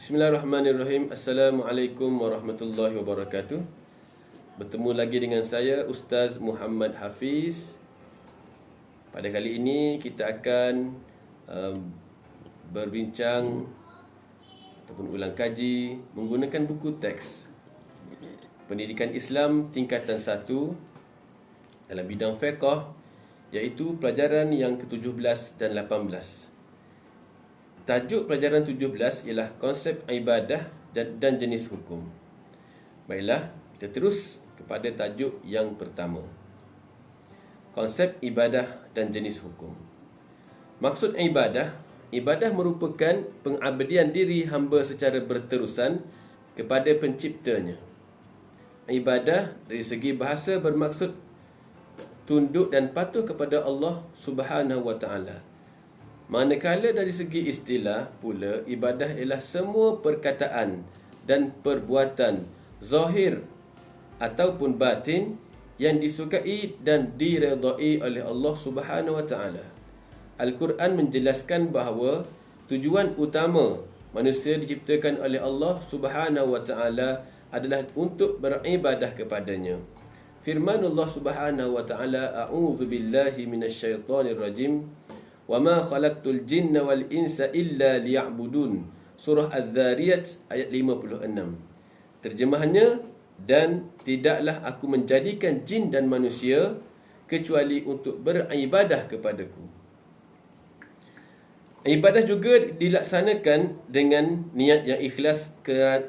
Bismillahirrahmanirrahim. Assalamualaikum warahmatullahi wabarakatuh. Bertemu lagi dengan saya Ustaz Muhammad Hafiz. Pada kali ini kita akan berbincang ataupun ulang kaji menggunakan buku teks Pendidikan Islam Tingkatan 1 dalam bidang fiqh, iaitu pelajaran yang ke-17 dan 18. Tajuk pelajaran 17 ialah konsep ibadah dan jenis hukum. Baiklah, kita terus kepada tajuk yang pertama. Konsep ibadah dan jenis hukum. Maksud ibadah merupakan pengabdian diri hamba secara berterusan kepada penciptanya. Ibadah dari segi bahasa bermaksud tunduk dan patuh kepada Allah Subhanahu wa taala. Manakala dari segi istilah pula, ibadah ialah semua perkataan dan perbuatan zahir ataupun batin yang disukai dan diredai oleh Allah Subhanahu wa taala. Al-Quran menjelaskan bahawa tujuan utama manusia diciptakan oleh Allah Subhanahu wa taala adalah untuk beribadah kepadanya. Firman Allah Subhanahu wa taala, a'udzu billahi minasyaitonir rajim. وَمَا خَلَقْتُ الْجِنَّ وَالْإِنسَ إِلَّا لِيَعْبُدُونَ. Surah Az-Zariyat ayat 56. Terjemahannya, dan tidaklah aku menjadikan jin dan manusia kecuali untuk beribadah kepadaku. Ibadah juga dilaksanakan dengan niat yang ikhlas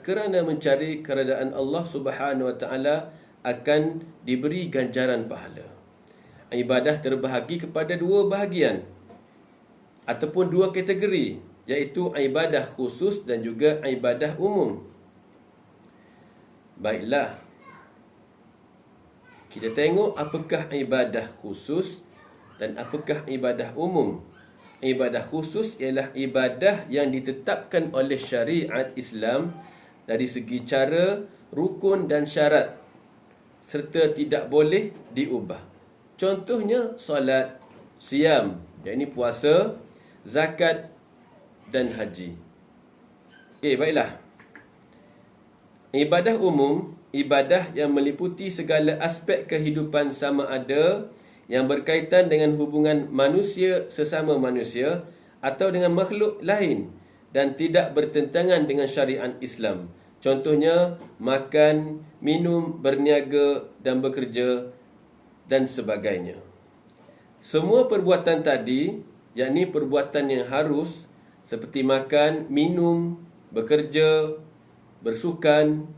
kerana mencari keredaan Allah Subhanahu wa taala akan diberi ganjaran pahala. Ibadah terbahagi kepada dua bahagian ataupun dua kategori, iaitu ibadah khusus dan juga ibadah umum. Baiklah, kita tengok apakah ibadah khusus dan apakah ibadah umum. Ibadah khusus ialah ibadah yang ditetapkan oleh syariat Islam dari segi cara, rukun dan syarat, serta tidak boleh diubah. Contohnya solat, siam, iaitu puasa, zakat dan haji. Baiklah. Ibadah umum, ibadah yang meliputi segala aspek kehidupan sama ada yang berkaitan dengan hubungan manusia sesama manusia atau dengan makhluk lain dan tidak bertentangan dengan syariat Islam. Contohnya makan, minum, berniaga dan bekerja dan sebagainya. Semua perbuatan tadi, yakni perbuatan yang harus seperti makan, minum, bekerja, bersukan,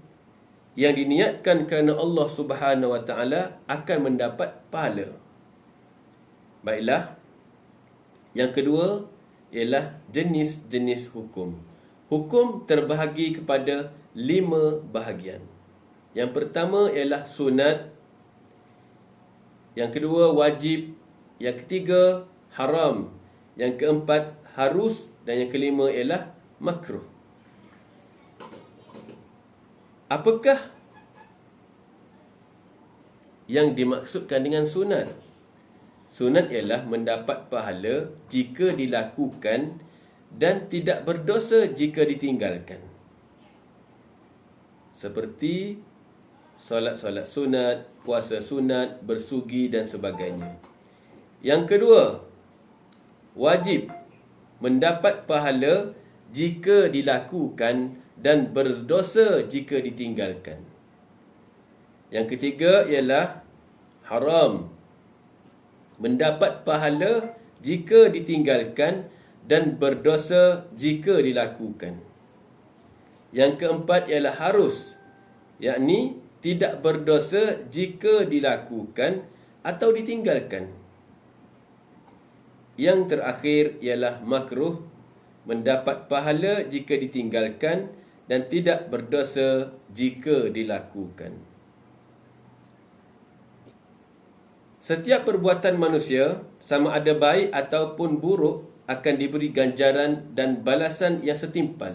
yang diniatkan kerana Allah Subhanahu wa taala akan mendapat pahala. Baiklah. Yang kedua ialah jenis-jenis hukum. Hukum terbahagi kepada 5 bahagian. Yang pertama ialah sunat, yang kedua wajib, yang ketiga haram, yang keempat harus, dan yang kelima ialah makruh. Apakah yang dimaksudkan dengan sunat? Sunat ialah mendapat pahala jika dilakukan dan tidak berdosa jika ditinggalkan. Seperti solat-solat sunat, puasa sunat, bersugi dan sebagainya. Yang kedua, wajib, mendapat pahala jika dilakukan dan berdosa jika ditinggalkan. Yang ketiga ialah haram, mendapat pahala jika ditinggalkan dan berdosa jika dilakukan. Yang keempat ialah harus, yakni tidak berdosa jika dilakukan atau ditinggalkan. Yang terakhir ialah makruh, mendapat pahala jika ditinggalkan dan tidak berdosa jika dilakukan. Setiap perbuatan manusia, sama ada baik ataupun buruk, akan diberi ganjaran dan balasan yang setimpal.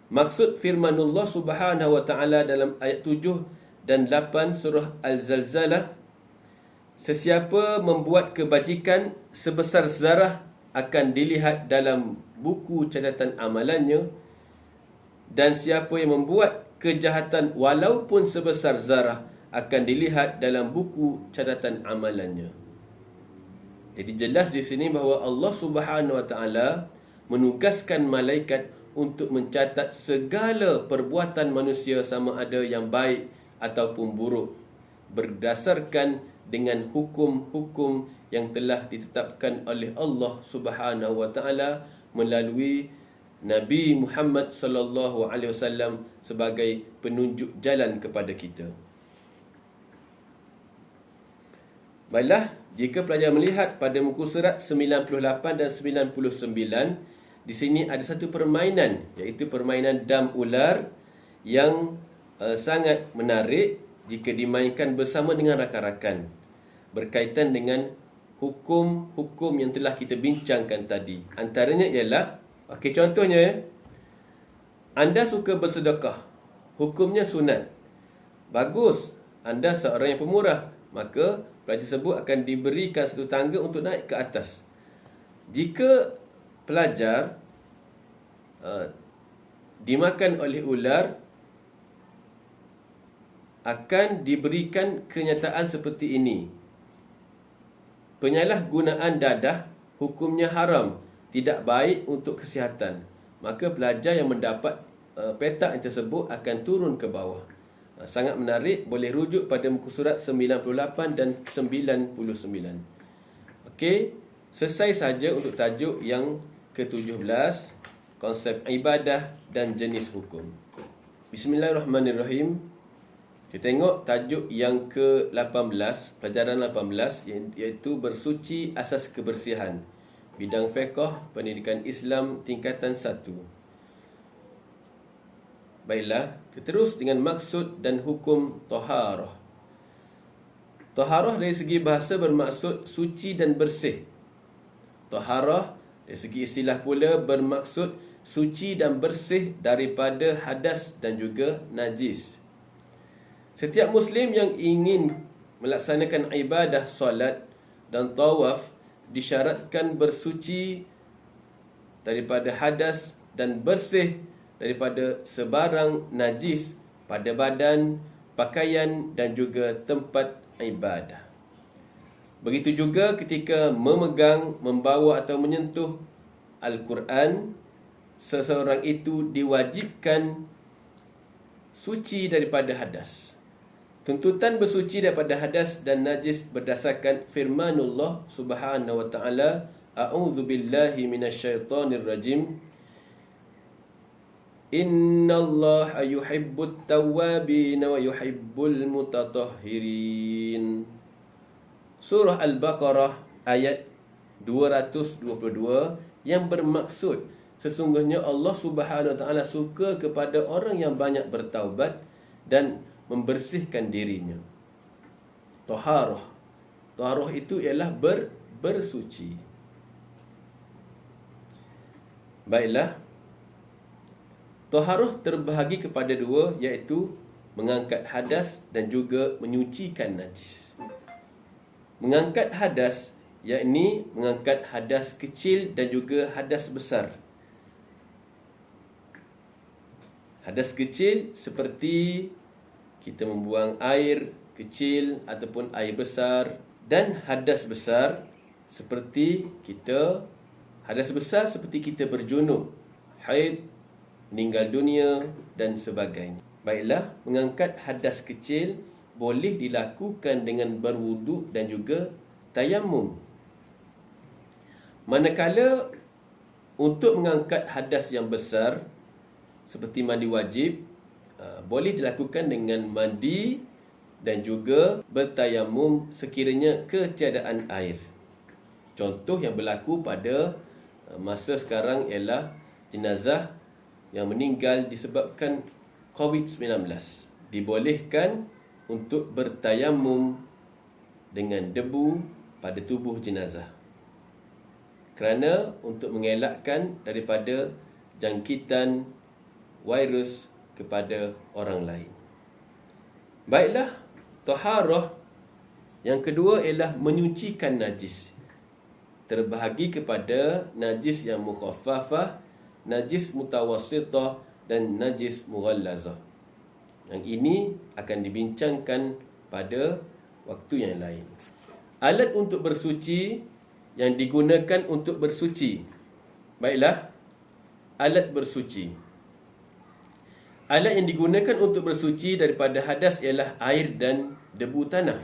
Maksud firmanullah Subhanahu wa taala dalam ayat 7 dan 8 surah Al-Zalzalah, sesiapa membuat kebajikan sebesar zarah akan dilihat dalam buku catatan amalannya, dan siapa yang membuat kejahatan walaupun sebesar zarah akan dilihat dalam buku catatan amalannya. Jadi jelas di sini bahawa Allah Subhanahu Wa Taala menugaskan malaikat untuk mencatat segala perbuatan manusia sama ada yang baik ataupun buruk berdasarkan dengan hukum-hukum yang telah ditetapkan oleh Allah Subhanahu Wa Taala melalui Nabi Muhammad sallallahu alaihi wasallam sebagai penunjuk jalan kepada kita. Baiklah, jika pelajar melihat pada muka surat 98 dan 99, di sini ada satu permainan, iaitu permainan dam ular yang sangat menarik jika dimainkan bersama dengan rakan-rakan, berkaitan dengan hukum-hukum yang telah kita bincangkan tadi. Antaranya ialah, contohnya, anda suka bersedekah, hukumnya sunat. Bagus, anda seorang yang pemurah, maka pelajar tersebut akan diberikan satu tangga untuk naik ke atas. Jika pelajar dimakan oleh ular, akan diberikan kenyataan seperti ini: penyalahgunaan dadah hukumnya haram, tidak baik untuk kesihatan. Maka pelajar yang mendapat petak yang tersebut akan turun ke bawah. Sangat menarik, boleh rujuk pada muka surat 98 dan 99. Okey, selesai saja untuk tajuk yang ke-17, konsep ibadah dan jenis hukum. Bismillahirrahmanirrahim. Kita tengok tajuk yang ke-18, pelajaran 18, iaitu bersuci asas kebersihan. Bidang fiqh, pendidikan Islam tingkatan 1. Baiklah, kita terus dengan maksud dan hukum taharah. Taharah dari segi bahasa bermaksud suci dan bersih. Taharah dari segi istilah pula bermaksud suci dan bersih daripada hadas dan juga najis. Setiap Muslim yang ingin melaksanakan ibadah solat dan tawaf disyaratkan bersuci daripada hadas dan bersih daripada sebarang najis pada badan, pakaian dan juga tempat ibadah. Begitu juga ketika memegang, membawa atau menyentuh Al-Quran, seseorang itu diwajibkan suci daripada hadas. Tuntutan bersuci daripada hadas dan najis berdasarkan firmanullah Subhanahu wa taala, a'udzu billahi minasyaitonir rajim. Innallaha yuhibbut tawwabin wa yuhibbul mutatahhirin. Surah Al-Baqarah ayat 222 yang bermaksud sesungguhnya Allah Subhanahu wa taala suka kepada orang yang banyak bertaubat dan membersihkan dirinya. Taharah. Taharah itu ialah bersuci. Baiklah. Taharah terbahagi kepada dua, iaitu mengangkat hadas dan juga menyucikan najis. Mengangkat hadas, yakni mengangkat hadas kecil dan juga hadas besar. Hadas kecil seperti kita membuang air kecil ataupun air besar, dan hadas besar seperti kita berjunub, haid, meninggal dunia dan sebagainya. Baiklah, mengangkat hadas kecil boleh dilakukan dengan berwuduk dan juga tayamum. Manakala untuk mengangkat hadas yang besar seperti mandi wajib, boleh dilakukan dengan mandi dan juga bertayamum sekiranya ketiadaan air. Contoh yang berlaku pada masa sekarang ialah jenazah yang meninggal disebabkan COVID-19. Dibolehkan untuk bertayamum dengan debu pada tubuh jenazah, kerana untuk mengelakkan daripada jangkitan virus kepada orang lain. Baiklah, taharah yang kedua ialah menyucikan najis. Terbahagi kepada najis yang mukhaffafah, najis mutawassithah dan najis mughallazah. Yang ini akan dibincangkan pada waktu yang lain. Alat untuk bersuci yang digunakan untuk bersuci. Baiklah, alat bersuci. Alat yang digunakan untuk bersuci daripada hadas ialah air dan debu tanah.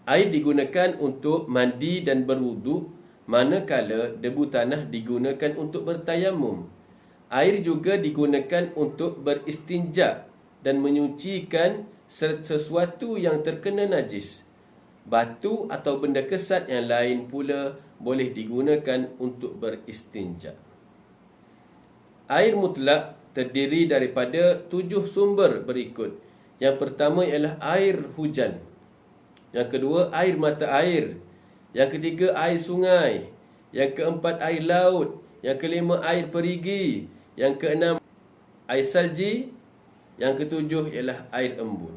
Air digunakan untuk mandi dan berwuduk, manakala debu tanah digunakan untuk bertayamum. Air juga digunakan untuk beristinja dan menyucikan sesuatu yang terkena najis. Batu atau benda kesat yang lain pula boleh digunakan untuk beristinja. Air mutlak terdiri daripada 7 sumber berikut. Yang pertama ialah air hujan. Yang kedua, air mata air. Yang ketiga, air sungai. Yang keempat, air laut. Yang kelima, air perigi. Yang keenam, air salji. Yang ketujuh ialah air embun.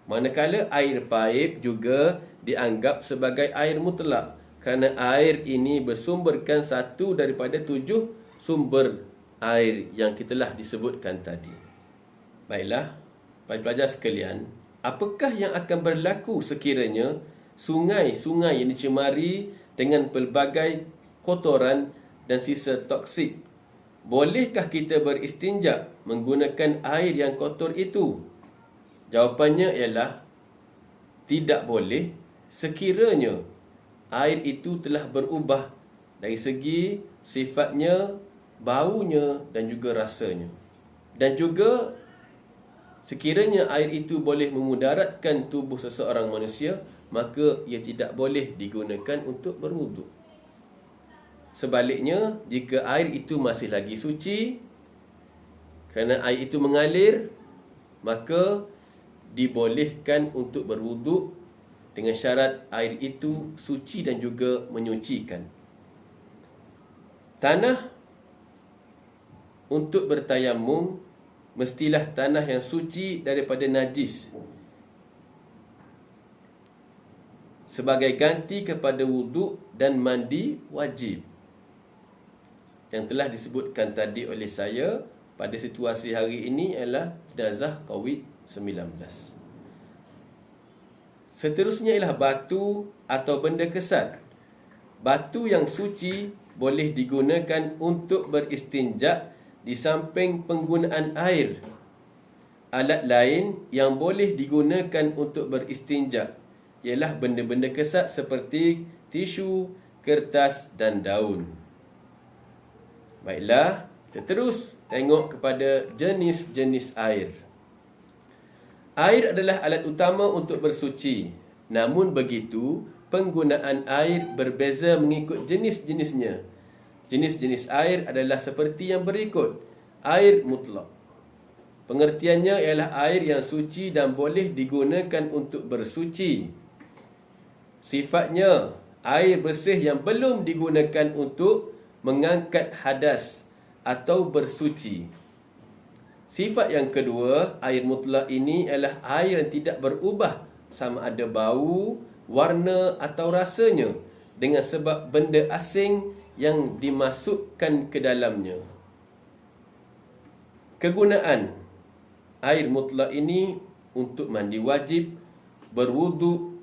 Manakala air paip juga dianggap sebagai air mutlak, kerana air ini bersumberkan satu daripada 7 sumber air yang kita telah disebutkan tadi. Baiklah, para pelajar sekalian, apakah yang akan berlaku sekiranya sungai-sungai yang dicemari dengan pelbagai kotoran dan sisa toksik? Bolehkah kita beristinja menggunakan air yang kotor itu? Jawapannya ialah tidak boleh sekiranya air itu telah berubah dari segi sifatnya, baunya dan juga rasanya. Dan juga sekiranya air itu boleh memudaratkan tubuh seseorang manusia, maka ia tidak boleh digunakan untuk berwuduk. Sebaliknya, jika air itu masih lagi suci, kerana air itu mengalir, maka dibolehkan untuk berwuduk dengan syarat air itu suci dan juga menyucikan. Tanah untuk bertayamum mestilah tanah yang suci daripada najis, sebagai ganti kepada wuduk dan mandi wajib yang telah disebutkan tadi oleh saya. Pada situasi hari ini ialah jenazah COVID-19. Seterusnya ialah batu atau benda kesat. Batu yang suci boleh digunakan untuk beristinja di samping penggunaan air. Alat lain yang boleh digunakan untuk beristinja ialah benda-benda kesat seperti tisu, kertas dan daun. Baiklah, kita terus tengok kepada jenis-jenis air. Air adalah alat utama untuk bersuci. Namun begitu, penggunaan air berbeza mengikut jenis-jenisnya. Jenis-jenis air adalah seperti yang berikut. Air mutlak. Pengertiannya ialah air yang suci dan boleh digunakan untuk bersuci. Sifatnya, air bersih yang belum digunakan untuk mengangkat hadas atau bersuci. Sifat yang kedua, air mutlak ini ialah air yang tidak berubah sama ada bau, warna atau rasanya dengan sebab benda asing yang dimasukkan ke dalamnya. Kegunaan air mutlak ini untuk mandi wajib, berwuduk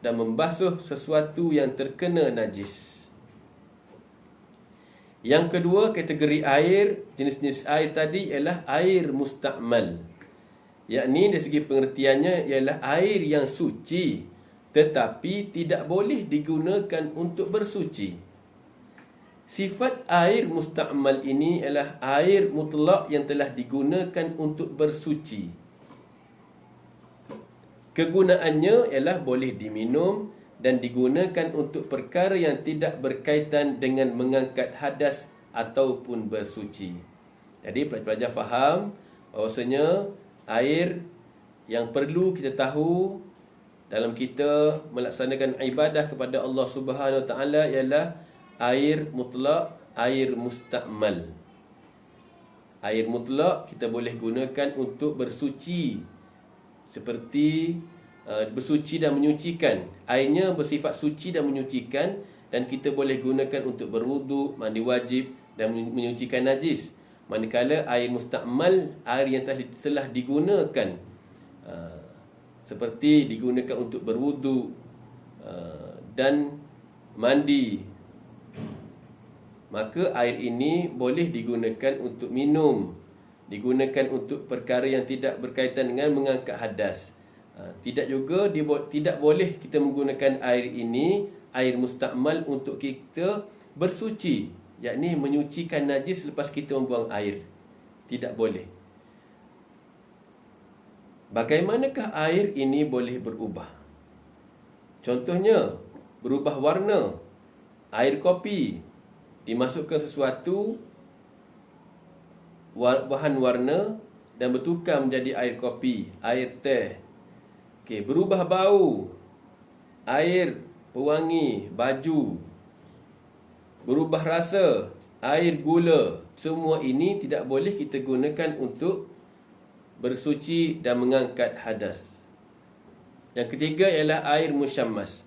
dan membasuh sesuatu yang terkena najis. Yang kedua, kategori air, jenis-jenis air tadi ialah air musta'mal. Yakni dari segi pengertiannya ialah air yang suci tetapi tidak boleh digunakan untuk bersuci. Sifat air musta'mal ini ialah air mutlak yang telah digunakan untuk bersuci. Kegunaannya ialah boleh diminum dan digunakan untuk perkara yang tidak berkaitan dengan mengangkat hadas ataupun bersuci. Jadi pelajar faham bahawasanya air yang perlu kita tahu dalam kita melaksanakan ibadah kepada Allah Subhanahu Wa Taala ialah air mutlak, air musta'mal. Air mutlak kita boleh gunakan untuk bersuci, seperti bersuci dan menyucikan. Airnya bersifat suci dan menyucikan, dan kita boleh gunakan untuk berwuduk, mandi wajib dan menyucikan najis. Manakala air mustakmal, air yang telah digunakan, seperti digunakan untuk berwuduk dan mandi, maka air ini boleh digunakan untuk minum, digunakan untuk perkara yang tidak berkaitan dengan mengangkat hadas. Tidak juga tidak boleh kita menggunakan air ini, air mustakmal, untuk kita bersuci, yakni menyucikan najis selepas kita membuang air. Tidak boleh. Bagaimanakah air ini boleh berubah? Contohnya, berubah warna. Air kopi dimasukkan sesuatu bahan warna dan bertukar menjadi air kopi, air teh. Okey, berubah bau. Air pewangi baju. Berubah rasa, air gula. Semua ini tidak boleh kita gunakan untuk bersuci dan mengangkat hadas. Yang ketiga ialah air musyammas.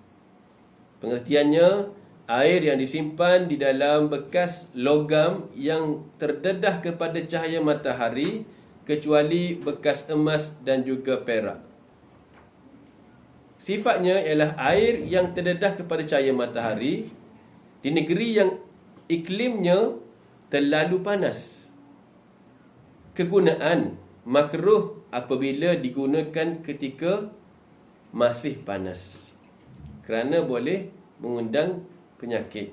Pengertiannya, air yang disimpan di dalam bekas logam yang terdedah kepada cahaya matahari, kecuali bekas emas dan juga perak. Sifatnya ialah air yang terdedah kepada cahaya matahari di negeri yang iklimnya terlalu panas. Kegunaan makruh apabila digunakan ketika masih panas, kerana boleh mengundang penyakit.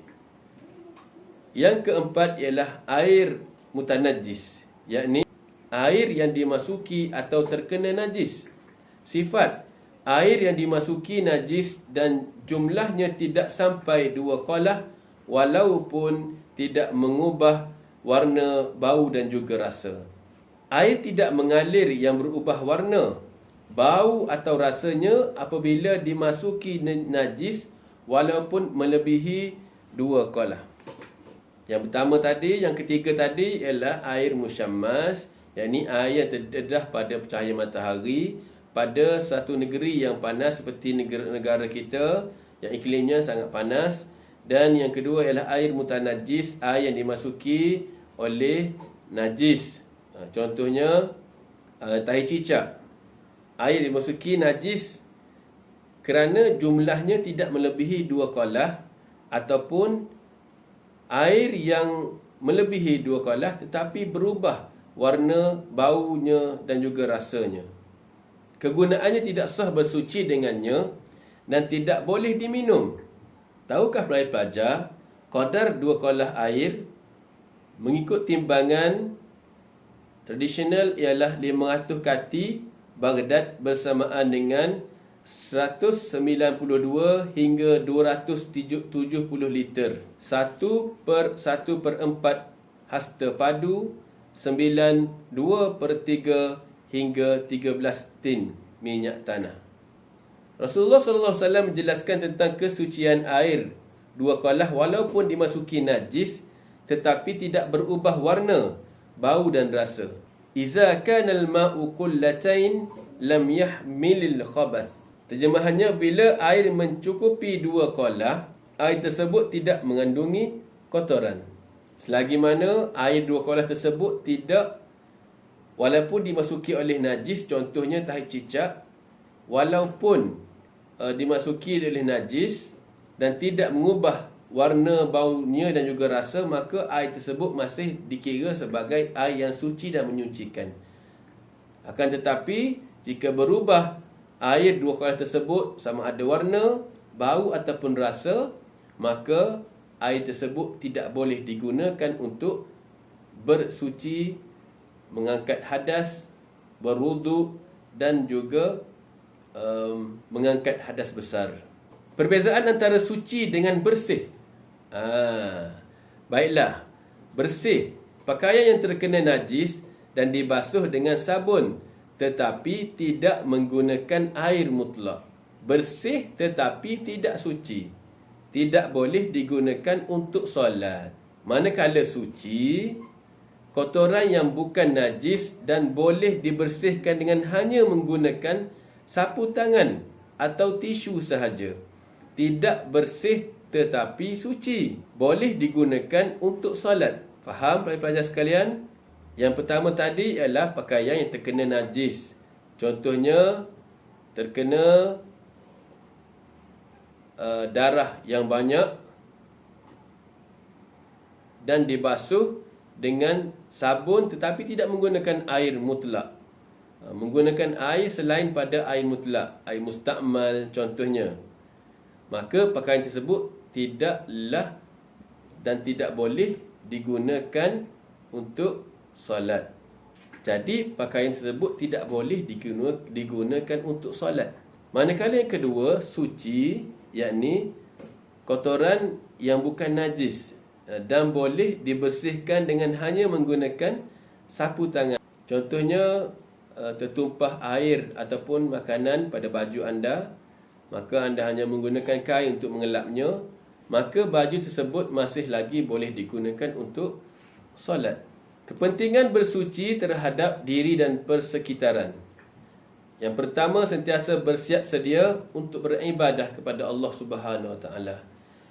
Yang keempat ialah air mutanajjis, yakni air yang dimasuki atau terkena najis. Sifat air yang dimasuki najis dan jumlahnya tidak sampai 2 qalah, walaupun tidak mengubah warna, bau dan juga rasa. Air tidak mengalir yang berubah warna, bau atau rasanya apabila dimasuki najis walaupun melebihi 2 qalah. Yang pertama tadi, yang ketiga tadi ialah air musyammas, yakni air yang terdedah pada cahaya matahari pada satu negeri yang panas seperti negara kita yang iklimnya sangat panas. Dan yang kedua ialah air mutanajjis, air yang dimasuki oleh najis. Contohnya tahi cicak. Air dimasuki najis kerana jumlahnya tidak melebihi 2 qalah, ataupun air yang melebihi 2 qalah tetapi berubah warna, baunya dan juga rasanya. Kegunaannya tidak sah bersuci dengannya dan tidak boleh diminum. Tahukah pelajar-pelajar, qadar 2 qalah air mengikut timbangan tradisional ialah 500 kati Baghdad bersamaan dengan 192 hingga 270 liter. 1/1/4 hasta padu, 2/3 hingga 13 tin minyak tanah. Rasulullah SAW menjelaskan tentang kesucian air 2 qalah walaupun dimasuki najis tetapi tidak berubah warna, bau dan rasa. Iza kana al-ma'u qullatain lam yahmilil khabath. Terjemahannya, bila air mencukupi 2 qalah, air tersebut tidak mengandungi kotoran. Selagi mana air 2 qalah tersebut tidak, walaupun dimasuki oleh najis, contohnya tahi cicak, walaupun dimasuki oleh najis dan tidak mengubah warna, baunya dan juga rasa, maka air tersebut masih dikira sebagai air yang suci dan menyucikan. Akan tetapi, jika berubah air 2 qalah tersebut sama ada warna, bau ataupun rasa, maka air tersebut tidak boleh digunakan untuk bersuci, mengangkat hadas, berwuduk dan juga mengangkat hadas besar. Perbezaan antara suci dengan bersih. Baiklah, bersih, pakaian yang terkena najis dan dibasuh dengan sabun tetapi tidak menggunakan air mutlak. Bersih tetapi tidak suci, tidak boleh digunakan untuk solat. Manakala suci, kotoran yang bukan najis dan boleh dibersihkan dengan hanya menggunakan sapu tangan atau tisu sahaja. Tidak bersih tetapi suci, boleh digunakan untuk solat. Faham pelajar sekalian? Yang pertama tadi ialah pakaian yang terkena najis. Contohnya terkena darah yang banyak dan dibasuh dengan sabun tetapi tidak menggunakan air mutlak. Menggunakan air selain pada air mutlak, air mustakmal contohnya. Maka pakaian tersebut tidaklah dan tidak boleh digunakan untuk solat. Jadi pakaian tersebut tidak boleh digunakan untuk solat. Manakala yang kedua, suci, yakni kotoran yang bukan najis dan boleh dibersihkan dengan hanya menggunakan sapu tangan. Contohnya tertumpah air ataupun makanan pada baju anda, maka anda hanya menggunakan kain untuk mengelapnya, maka baju tersebut masih lagi boleh digunakan untuk solat. Kepentingan bersuci terhadap diri dan persekitaran. Yang pertama, sentiasa bersiap sedia untuk beribadah kepada Allah Subhanahu Wa Taala.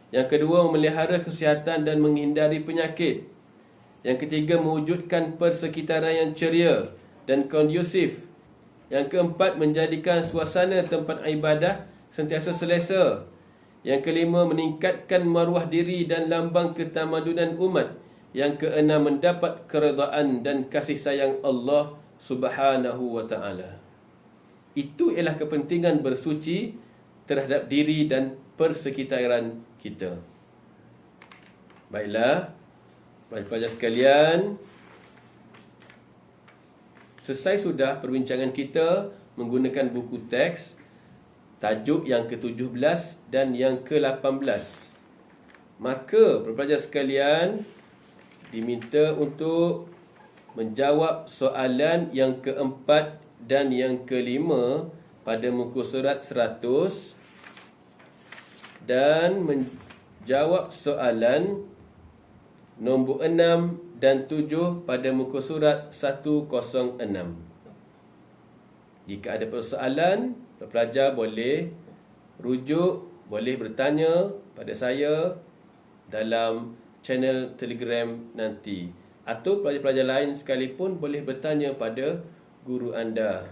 Yang kedua, memelihara kesihatan dan menghindari penyakit. Yang ketiga, mewujudkan persekitaran yang ceria dan kondusif. Yang keempat, menjadikan suasana tempat ibadah sentiasa selesa. Yang kelima, meningkatkan maruah diri dan lambang ketamadunan umat. Yang keenam, mendapat keredaan dan kasih sayang Allah Subhanahu Wa Taala. Itu ialah kepentingan bersuci terhadap diri dan persekitaran kita. Baiklah, pelajar sekalian, selesai sudah perbincangan kita menggunakan buku teks tajuk yang ke-17 dan yang ke-18. Maka pelajar sekalian diminta untuk menjawab soalan yang keempat dan yang kelima pada muka surat 100 dan menjawab soalan nombor 6 dan 7 pada muka surat 106. Jika ada persoalan, pelajar boleh rujuk, boleh bertanya pada saya dalam channel Telegram nanti, atau pelajar-pelajar lain sekalipun boleh bertanya pada guru anda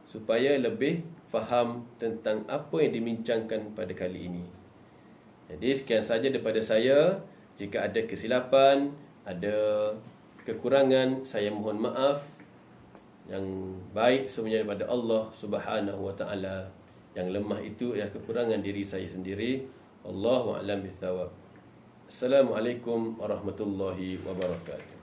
supaya lebih faham tentang apa yang dibincangkan pada kali ini. Jadi sekian saja daripada saya. Jika ada kesilapan, ada kekurangan, saya mohon maaf. Yang baik semuanya daripada Allah Subhanahu Wa Taala. Yang lemah itu ialah kekurangan diri saya sendiri. Allahu a'lam bishawab. Assalamualaikum warahmatullahi wabarakatuh.